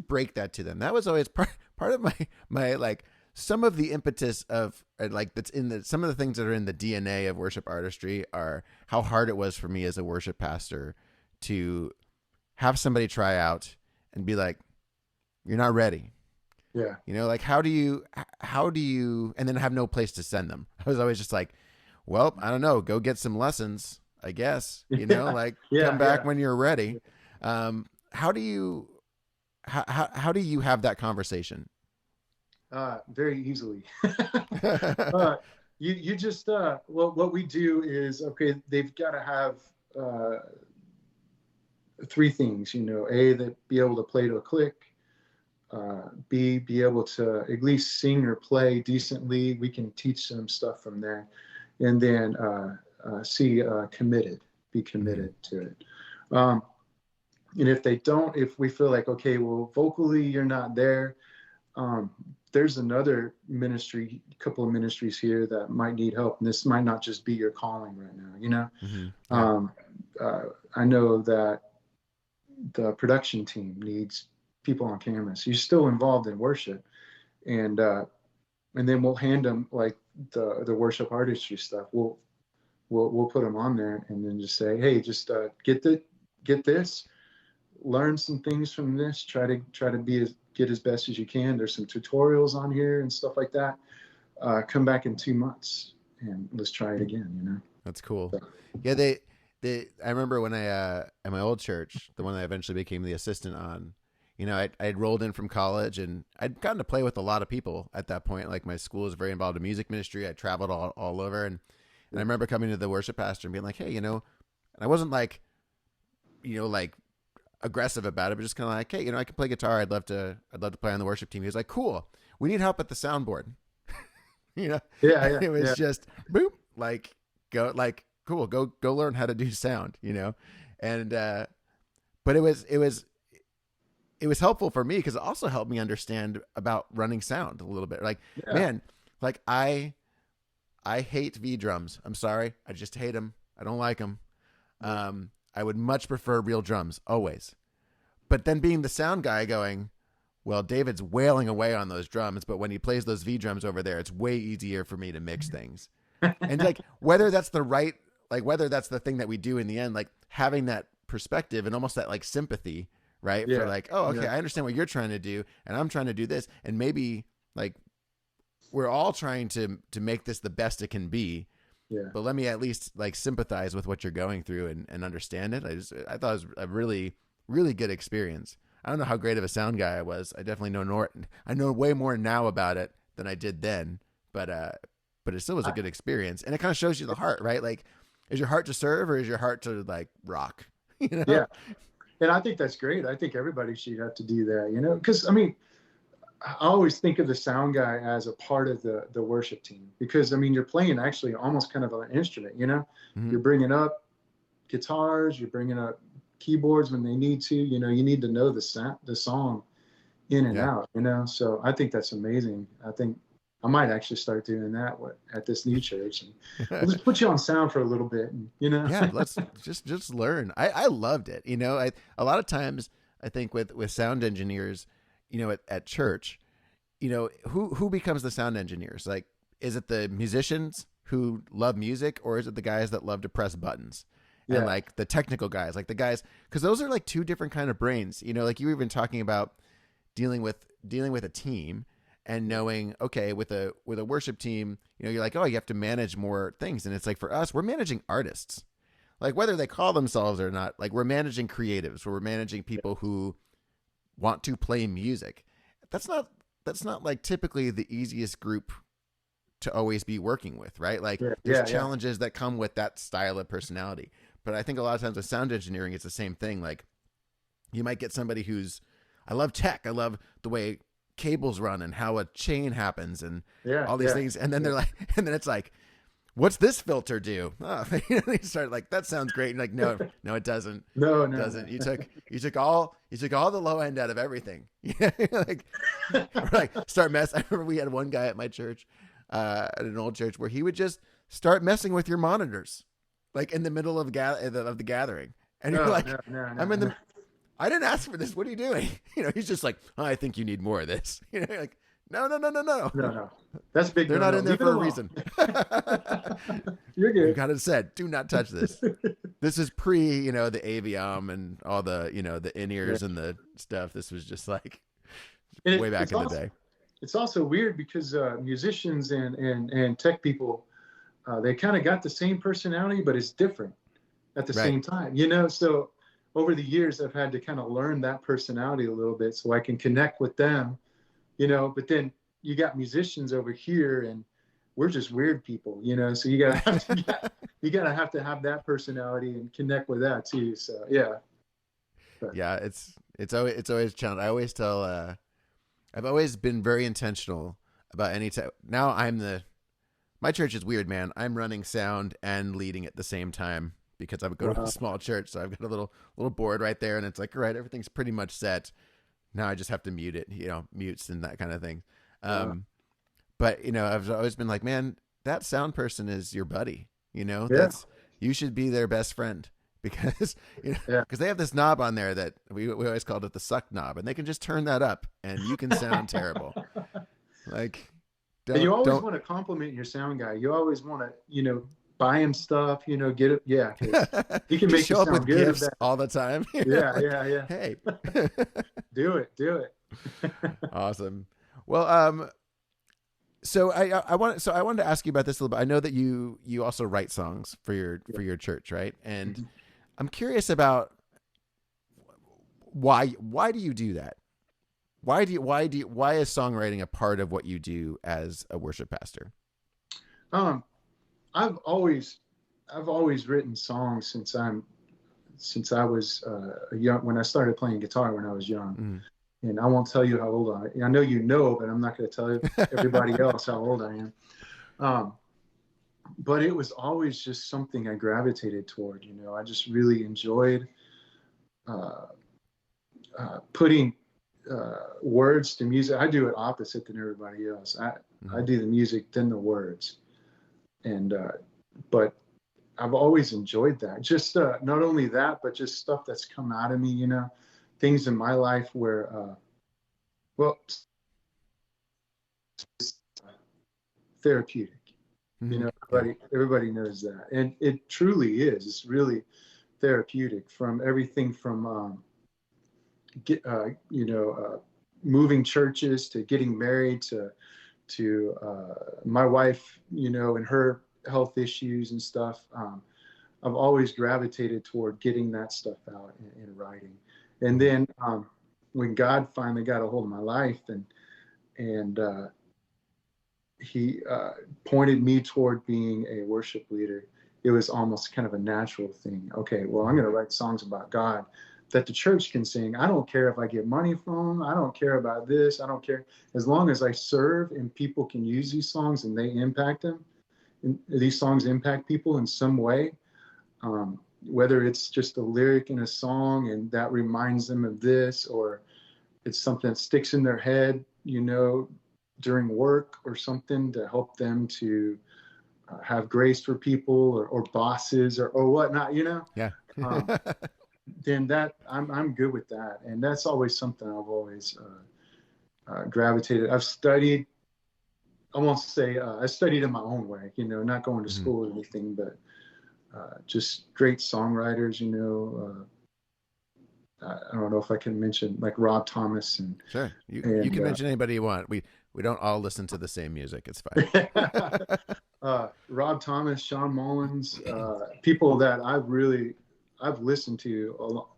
break that to them? That was always part of my like some of the impetus of like that's in some of the things that are in the DNA of worship artistry are how hard it was for me as a worship pastor to have somebody try out and be like, you're not ready. Yeah. Like how do you, and then have no place to send them. I was always just like, well, I don't know, go get some lessons, I guess, come back when you're ready. How do you have that conversation? Very easily. You just, what we do is, okay, they've got to have 3 things, A, that be able to play to a click, B, be able to at least sing or play decently. We can teach them stuff from there. And then C, be committed to it. And if they don't, if we feel like, okay, well, vocally you're not there, there's another couple of ministries here that might need help. And this might not just be your calling right now, Mm-hmm. Yeah. I know that the production team needs people on camera. So you're still involved in worship. And then we'll hand them like the worship artistry stuff. We'll put them on there and then just say, hey, just get this. Learn some things from this. Try to get as best as you can. There's some tutorials on here and stuff like that. Come back in 2 months and let's try it again. That's cool. So. Yeah, I remember when I at my old church, the one I eventually became the assistant on. I had rolled in from college and I'd gotten to play with a lot of people at that point. Like my school was very involved in music ministry. I traveled all over, and I remember coming to the worship pastor and being like, hey, and I wasn't like, like aggressive about it, but just kind of like, hey, I can play guitar. I'd love to play on the worship team. He was like, cool. We need help at the soundboard. Yeah. It was just boop, like go, like cool, go learn how to do sound, and but it was helpful for me because it also helped me understand about running sound a little bit. Like, man, like I hate V drums. I'm sorry, I just hate them. I don't like them. I would much prefer real drums always. But then being the sound guy going, well, David's wailing away on those drums, but when he plays those V drums over there, it's way easier for me to mix things. And like, whether that's the thing that we do in the end, like having that perspective and almost that like sympathy, right? For like, oh, okay, I understand what you're trying to do and I'm trying to do this. And maybe like we're all trying to make this the best it can be. Yeah. But let me at least like sympathize with what you're going through and understand it. I thought it was a really, really good experience. I don't know how great of a sound guy I was. I definitely I know way more now about it than I did then, but it still was a good experience. And it kind of shows you the heart, right? Like, is your heart to serve or is your heart to like rock? Yeah. And I think that's great. I think everybody should have to do that, because I always think of the sound guy as a part of the worship team because, you're playing actually almost kind of an instrument, Mm-hmm. You're bringing up guitars, you're bringing up keyboards when they need to. You know, you need to know the song in and out. You know, so I think that's amazing. I think I might actually start doing that at this new church, and we'll just put you on sound for a little bit, and, you know. Yeah, let's just learn. I loved it. You know, a lot of times I think with sound engineers, you know, at church, you know, who becomes the sound engineers? Like, is it the musicians who love music, or is it the guys that love to press buttons? Yeah. And like the technical guys, like the guys, because those are like two different kind of brains. You know, like you were even talking about dealing with a team and knowing, okay, with a worship team, you know, you're like, oh, you have to manage more things. And it's like, for us, we're managing artists, like whether they call themselves or not, like we're managing creatives, we're managing people who want to play music. That's not like typically the easiest group to always be working with, right? Like there's challenges that come with that style of personality. But I think a lot of times with sound engineering, it's the same thing. Like you might get somebody who's, I love tech. I love the way cables run and how a chain happens and all these things. And then they're like, and then it's like, what's this filter do? Oh, you start like, that sounds great. And like, no, it doesn't. No, it doesn't. You took all the low end out of everything. like start mess. I remember we had one guy at my church, at an old church, where he would just start messing with your monitors, like in the middle of the gathering. And you're like, I didn't ask for this. What are you doing? You know, he's just like, oh, I think you need more of this. You know, like, no. That's big. They're not in there for a reason. You're good. You got it said. Do not touch this. This is pre, you know, the Aviom and all the, you know, the in-ears and the stuff. This was just like way back in the day. It's also weird because musicians and tech people, they kind of got the same personality, but it's different at the same time. You know, so over the years, I've had to kind of learn that personality a little bit so I can connect with them. You know, but then you got musicians over here, and we're just weird people, you know. So you gotta have to have that personality and connect with that too. So yeah. But. Yeah, it's always a challenge. I always tell, I've always been very intentional about any time. Now my church is weird, man. I'm running sound and leading at the same time because I would go to a small church, so I've got a little board right there, and it's like, all right, everything's pretty much set. Now I just have to mute it, you know, mutes and that kind of thing. But, you know, I've always been like, man, that sound person is your buddy, you know, you should be their best friend because, you know, because they have this knob on there that we always called it the suck knob, and they can just turn that up and you can sound terrible. Like, and you always want to compliment your sound guy. You always want to, you know, buy him stuff, you know, get it. Yeah. He can make show up with good gifts all the time. Yeah. Hey, do it. Awesome. Well, so I wanted to ask you about this a little bit. I know that you also write songs for your church, right? And I'm curious about why do you do that? Why is songwriting a part of what you do as a worship pastor? I've always written songs since I was young. When I started playing guitar when I was young, and I won't tell you how old I am. I know you know, but I'm not going to tell everybody else how old I am. But it was always just something I gravitated toward. You know, I just really enjoyed putting words to music. I do it opposite than everybody else. I do the music, then the words. And but I've always enjoyed that. Just not only that, but just stuff that's come out of me, you know, things in my life where, it's therapeutic. You know, everybody knows that, and it truly is. It's really therapeutic. From everything from moving churches to getting married to my wife, you know, and her health issues and stuff. I've always gravitated toward getting that stuff out in writing. And then when God finally got a hold of my life and he pointed me toward being a worship leader, it was almost kind of a natural thing. Okay, well, I'm going to write songs about God that the church can sing. I don't care if I get money from them. I don't care about this. I don't care. As long as I serve and people can use these songs and they impact them, and these songs impact people in some way, whether it's just a lyric in a song and that reminds them of this, or it's something that sticks in their head, during work or something to help them to have grace for people or bosses or whatnot, Yeah. um, then that I'm good with that. And that's always something I've always gravitated. I've studied, I won't say I studied in my own way, not going to school or anything, but just great songwriters, I don't know if I can mention like Rob Thomas and Sure. You can mention anybody you want. We don't all listen to the same music. It's fine. Rob Thomas, Sean Mullins, people that I've listened to a lot,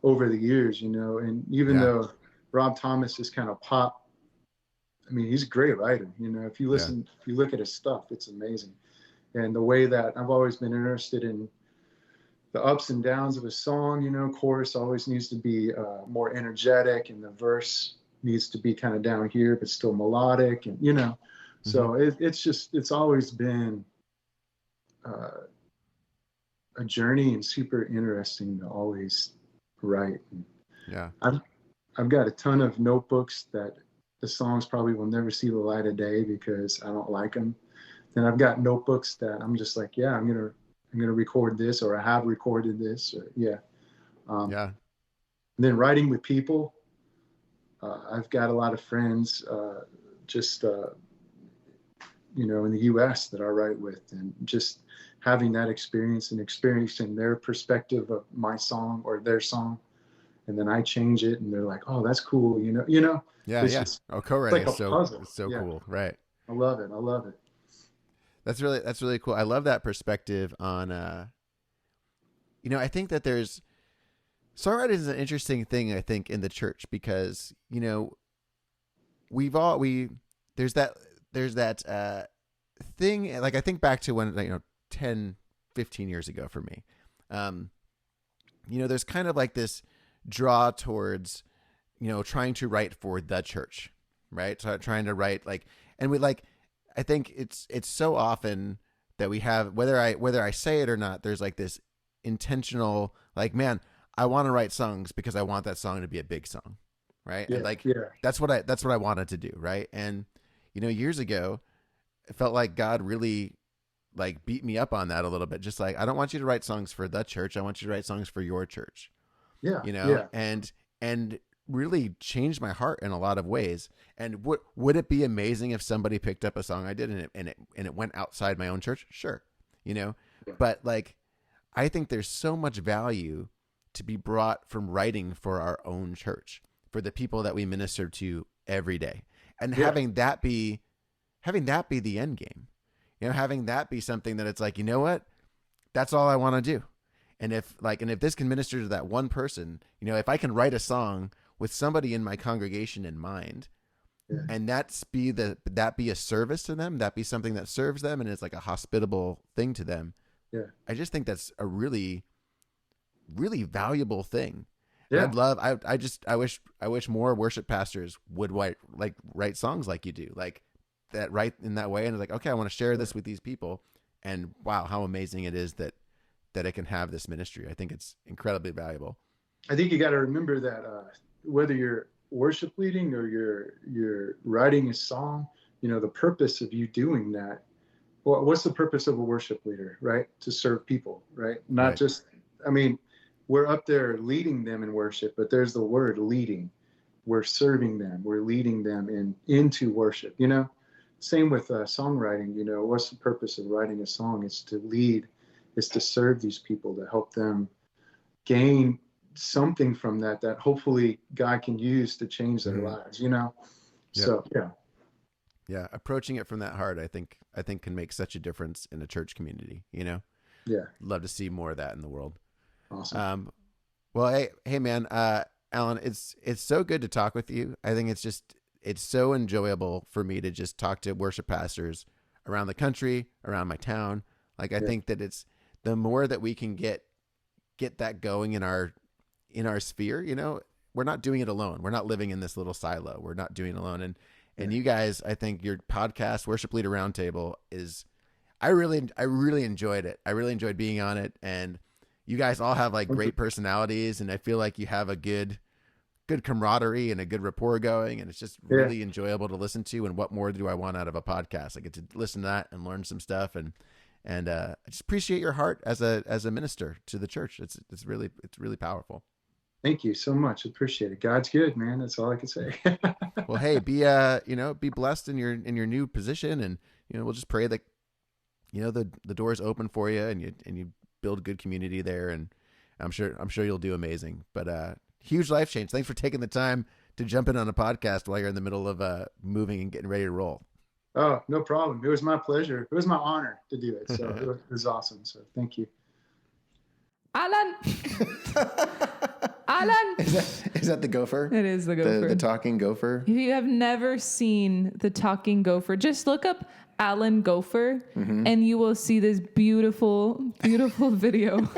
over the years, and even though Rob Thomas is kind of pop, I mean, he's a great writer. If you listen, if you look at his stuff, it's amazing. And the way that I've always been interested in the ups and downs of a song, chorus always needs to be more energetic, and the verse needs to be kind of down here, but still melodic. And, so it's always been a journey and super interesting to always write. Yeah. I've got a ton of notebooks that the songs probably will never see the light of day because I don't like them. Then I've got notebooks that I'm just like, yeah, I'm gonna record this, or I have recorded this, or And then writing with people, I've got a lot of friends, in the U.S. that I write with, and just having that experience and experiencing their perspective of my song or their song, and then I change it, and they're like, "Oh, that's cool," Yeah, it's yeah. just, co-writing it's like is so cool, right? I love it. That's really cool. I love that perspective on. I think that there's songwriting is an interesting thing. I think in the church because there's that thing. Like I think back to when 10, 15 years ago for me. There's kind of like this draw towards trying to write for the church, right? So trying to write I think it's so often that we have, whether I say it or not, there's like this intentional, like, man, I want to write songs because I want that song to be a big song. Right. Yeah, and that's what I wanted to do. Right. And, years ago, it felt like God really like beat me up on that a little bit. Just like, I don't want you to write songs for the church. I want you to write songs for your church. Yeah. And really changed my heart in a lot of ways. And would it be amazing if somebody picked up a song I did and it went outside my own church? Sure. But like, I think there's so much value to be brought from writing for our own church, for the people that we minister to every day, and having that be the end game, having that be something that it's like, what, that's all I want to do. And if this can minister to that one person, if I can write a song with somebody in my congregation in mind, and that be a service to them, that be something that serves them and is like a hospitable thing to them. Yeah. I just think that's a really, really valuable thing. Yeah. I wish more worship pastors would write songs like you do, like that, write in that way. And it's like, okay, I want to share this with these people, and wow, how amazing it is that it can have this ministry. I think it's incredibly valuable. I think you got to remember that whether you're worship leading or you're writing a song, the purpose of you doing that. Well, what's the purpose of a worship leader, right? To serve people, right? Not just, we're up there leading them in worship, but there's the word leading. We're serving them. We're leading them into worship, Same with songwriting, what's the purpose of writing a song? It's to lead, it's to serve these people, to help them gain something from that hopefully God can use to change their lives, So, Yeah. Approaching it from that heart, I think can make such a difference in a church community, Yeah. Love to see more of that in the world. Awesome. Well, hey man, Alan, it's so good to talk with you. I think it's so enjoyable for me to just talk to worship pastors around the country, around my town. Like, I think that it's the more that we can get that going in our sphere, we're not doing it alone. We're not living in this little silo. We're not doing it alone. And you guys, I think your podcast, Worship Leader Roundtable, is, I really enjoyed it. I really enjoyed being on it, and you guys all have like great personalities, and I feel like you have a good camaraderie and a good rapport going, and it's just really enjoyable to listen to. And what more do I want out of a podcast? I get to listen to that and learn some stuff, and I just appreciate your heart as a minister to the church. It's really powerful. Thank you so much. Appreciate it. God's good, man. That's all I can say. Well, hey, be blessed in your new position, and we'll just pray that the doors open for you, and you build good community there, and I'm sure you'll do amazing. But huge life change. Thanks for taking the time to jump in on a podcast while you're in the middle of moving and getting ready to roll. Oh, no problem. It was my pleasure. It was my honor to do it. So it was awesome. So thank you. Alan. Alan. Is that the gopher? It is the gopher. The talking gopher. If you have never seen the talking gopher, just look up Alan Gopher, and you will see this beautiful, beautiful video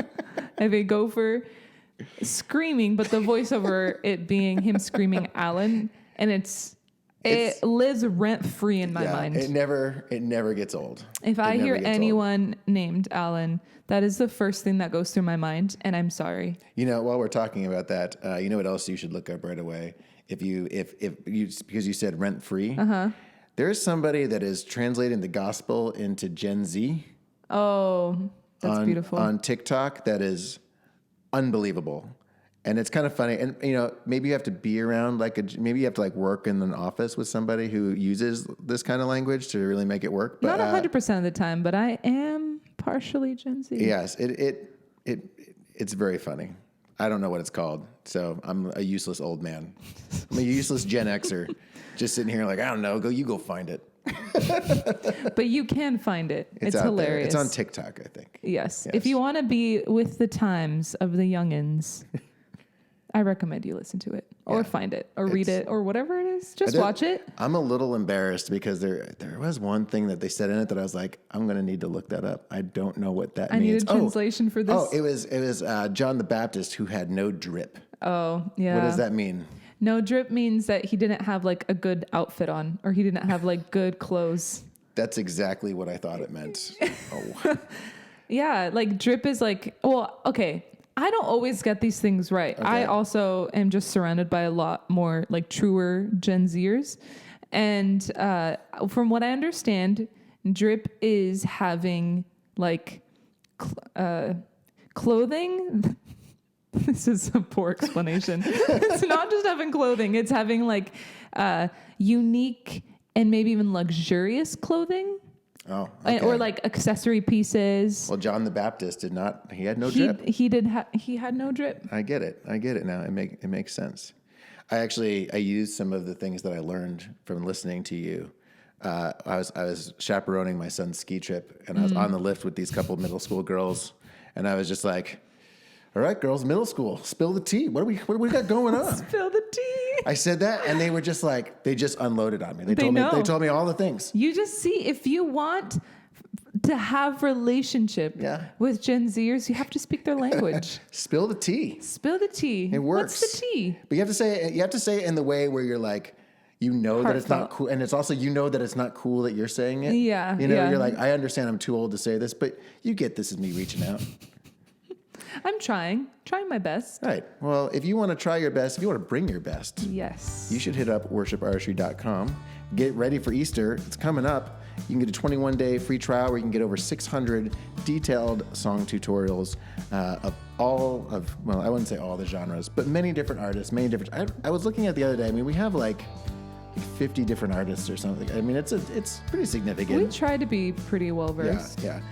of a gopher screaming, but the voiceover it being him screaming Alan, and it lives rent free in my mind. It never gets old. If I hear anyone named Alan, that is the first thing that goes through my mind, and I'm sorry. While we're talking about that, you know what else you should look up right away? If you because you said rent free. There's somebody that is translating the gospel into Gen Z. Oh, that's beautiful. On TikTok, that is unbelievable. And it's kind of funny. And, maybe you have to be around, maybe you have to work in an office with somebody who uses this kind of language to really make it work. But, not 100% of the time, but I am partially Gen Z. Yes, it's very funny. I don't know what it's called. So I'm a useless old man. I'm a useless Gen Xer. Just sitting here I don't know, you go find it. But you can find it. It's hilarious. There. It's on TikTok, I think. Yes. If you want to be with the times of the youngins, I recommend you listen to it or find it or read it or whatever it is. Just watch it. I'm a little embarrassed because there was one thing that they said in it that I was like, I'm going to need to look that up. I don't know what that means. I need a translation for this. Oh, it was John the Baptist who had no drip. Oh, yeah. What does that mean? No drip means that he didn't have a good outfit on, or he didn't have good clothes. That's exactly what I thought it meant. Oh. Yeah, drip is okay. I don't always get these things right. Okay. I also am just surrounded by a lot more truer Gen Zers. And from what I understand, drip is having clothing. This is a poor explanation. It's not just having clothing. It's having unique and maybe even luxurious clothing. Oh, okay. Or accessory pieces. Well, John the Baptist did not. He had no drip. He had no drip. I get it now. It makes sense. I used some of the things that I learned from listening to you. I was chaperoning my son's ski trip, and I was on the lift with these couple middle school girls, and I was just like, all right, girls, middle school, spill the tea. What do we got going on? Spill the tea. I said that, and they were just they just unloaded on me. They told me all the things. You just see, if you want to have relationship with Gen Zers, you have to speak their language. Spill the tea. Spill the tea. It works. What's the tea? But you have to say it in the way where you're that it's not cool, and it's also that it's not cool that you're saying it. Yeah. You're I understand I'm too old to say this, but you get this is me reaching out. I'm trying my best. Right. Well, if you want to try your best, if you want to bring your best, yes, you should hit up worshipartistry.com. Get ready for Easter. It's coming up. You can get a 21-day free trial where you can get over 600 detailed song tutorials of I wouldn't say all the genres, but many different artists, many different. I was looking at the other day. I mean, we have 50 different artists or something. I mean, it's pretty significant. We try to be pretty well versed. Yeah.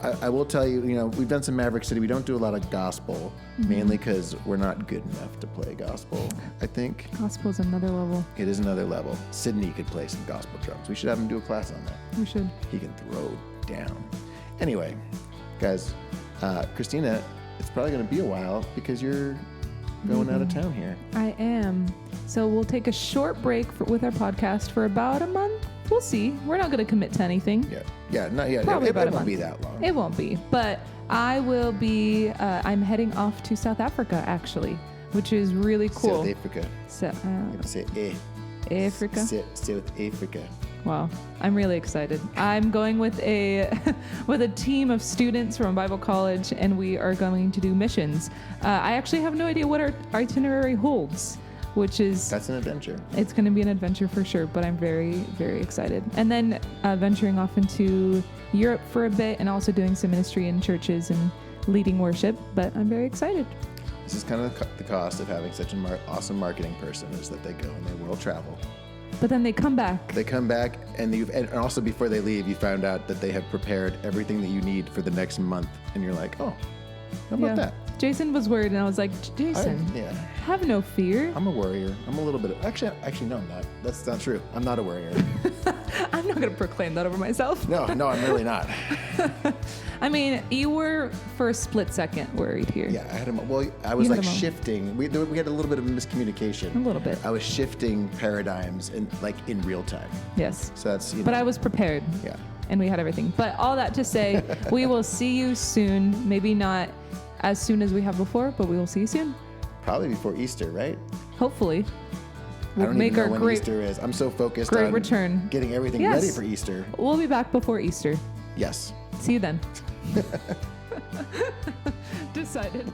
I will tell you, we've done some Maverick City. We don't do a lot of gospel, mainly because we're not good enough to play gospel, I think. Gospel is another level. It is another level. Sydney could play some gospel drums. We should have him do a class on that. We should. He can throw down. Anyway, guys, Kristina, it's probably going to be a while because you're going out of town here. I am. So we'll take a short break with our podcast for about a month. We'll see. We're not going to commit to anything. Yeah, not yet. Probably about a month. It won't be that long. It won't be. But I will be, I'm heading off to South Africa, actually, which is really cool. South Africa. Say Africa. Africa. South Africa. Wow, I'm really excited. I'm going with a with a team of students from Bible college, and we are going to do missions. I actually have no idea what our itinerary holds, which is That's an adventure. it's going to be an adventure for sure. But I'm very, very excited. And then venturing off into Europe for a bit, and also doing some ministry in churches and leading worship. But I'm very excited. This is kind of the cost of having such an awesome marketing person, is that they go and they world travel. But then they come back. They come back, and also before they leave, you found out that they have prepared everything that you need for the next month, and you're like, oh, how about that? Jason was worried, and I was like, Jason, have no fear. I'm a worrier. I'm a little bit of, actually, no, I'm not. That's not true. I'm not a worrier. I'm not going to proclaim that over myself. No, I'm really not. I mean, you were for a split second worried here. Yeah, I was like shifting. We had a little bit of miscommunication. A little bit. I was shifting paradigms in real time. Yes. So that's, But I was prepared. Yeah. And we had everything. But all that to say, we will see you soon. Maybe not as soon as we have before, but we will see you soon. Probably before Easter, right? Hopefully. I don't even know when Easter is. I'm so focused on return. Getting everything ready for Easter. We'll be back before Easter. Yes. See you then. Decided.